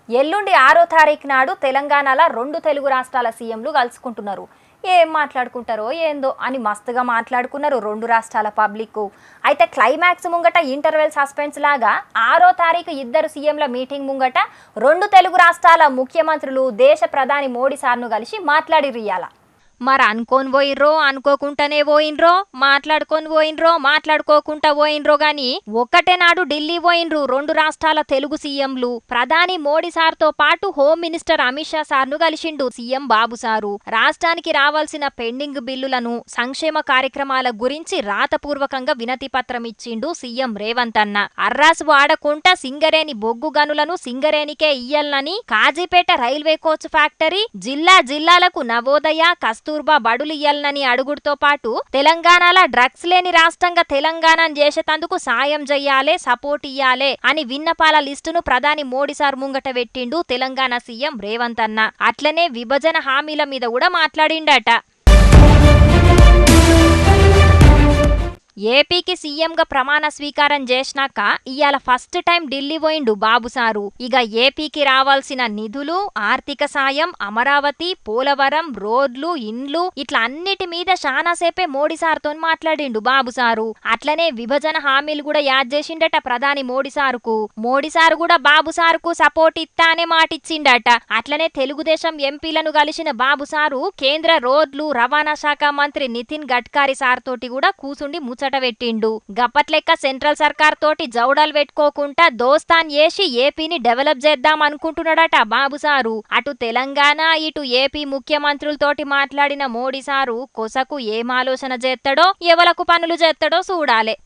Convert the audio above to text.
ఎల్లుండి 6వ తారీఖు నాడు తెలంగాణలో 2 తెలుగు రాష్ట్రాల సీఎంలు కలుసుకుంటున్నారు. ఏం మాట్లాడుకుంటారో ఏందో అని మస్తుగా మాట్లాడుకున్నారు 2 రాష్ట్రాల పబ్లిక్. అయితే క్లైమాక్స్ ముంగట ఇంటర్వెల్ సస్పెన్స్ లాగా 6వ తారీఖు ఇద్దరు సీఎంల మీటింగ్ ముంగట 2 తెలుగు రాష్ట్రాల ముఖ్యమంత్రులు దేశ ప్రధాని మోడీ సార్ను కలిసి మాట్లాడిరియాల. మరి అనుకోని పోయినరో అనుకోకుండానే పోయినరో మాట్లాడుకొని పోయినరో మాట్లాడుకోకుండా పోయినరో గాని ఒక్కటే నాడు ఢిల్లీ పోయినరు 2 రాష్ట్రాల తెలుగు సీఎంలు. ప్రధాని మోడీ సార్తో పాటు హోమ్ మినిస్టర్ అమిత్ షా సార్ను కలిసిండు సీఎం బాబు సారు. రాష్ట్రానికి రావాల్సిన పెండింగ్ బిల్లులను సంక్షేమ కార్యక్రమాల గురించి రాతపూర్వకంగా వినతి పత్రం ఇచ్చిండు సీఎం రేవంత్ అన్న. అర్రాసు వాడకుండా సింగరేణి బొగ్గు గనులను సింగరేణికే ఇయ్యాలని, కాజీపేట రైల్వే కోచ్ ఫ్యాక్టరీ జిల్లాలకు నవోదయ కస్తూర్బా బడులు ఇయ్యాలని అడుగుడుతో పాటు తెలంగాణలో డ్రగ్స్ లేని రాష్ట్రంగా తెలంగాణను చేసేటందుకు సాయం చెయ్యాలే, సపోర్ట్ ఇయ్యాలే అని విన్నపాల లిస్టును ప్రధాని మోడీ సార్ ముంగట పెట్టిండు తెలంగాణ సీఎం రేవంత్ అన్న. అట్లనే విభజన హామీల మీద కూడా మాట్లాడిండట. ఏపీకి సీఎంగా ప్రమాణ స్వీకారం చేసినాక ఇయాల ఫస్ట్ టైం ఢిల్లీ పోయిండు బాబు సారు. ఇక ఏపీకి రావాల్సిన నిధులు, ఆర్థిక సాయం, అమరావతి, పోలవరం, రోడ్లు, ఇండ్లు ఇట్లా అన్నిటి మీద చాలాసేపే మోడీ సార్తో మాట్లాడిండు బాబు సారు. అట్లనే విభజన హామీలు కూడా యాద్ చేసిండట ప్రధాని మోడీ సారుకు. మోడీ సారు కూడా బాబు సారుకు సపోర్ట్ ఇత్తా అనే మాటిచ్చిండట. అట్లనే తెలుగుదేశం ఎంపీలను కలిసిన బాబు సారు కేంద్ర రోడ్లు రవాణా శాఖ మంత్రి నితిన్ గడ్కరీ సార్ తోటి కూడా కూసుండి ముచ్చట పెట్టిండు. గప్పట్లెక్క సెంట్రల్ సర్కార్ తోటి జౌడాలు పెట్టుకోకుండా దోస్తాన్ చేసి ఏపీని డెవలప్ చేద్దాం అనుకుంటున్నాడట బాబు సారు. అటు తెలంగాణ ఇటు ఏపీ ముఖ్యమంత్రులతోటి మాట్లాడిన మోడీ సారు కొసకు ఏం ఆలోచన చేస్తాడో ఎవలకు పనులు చేస్తాడో చూడాలే.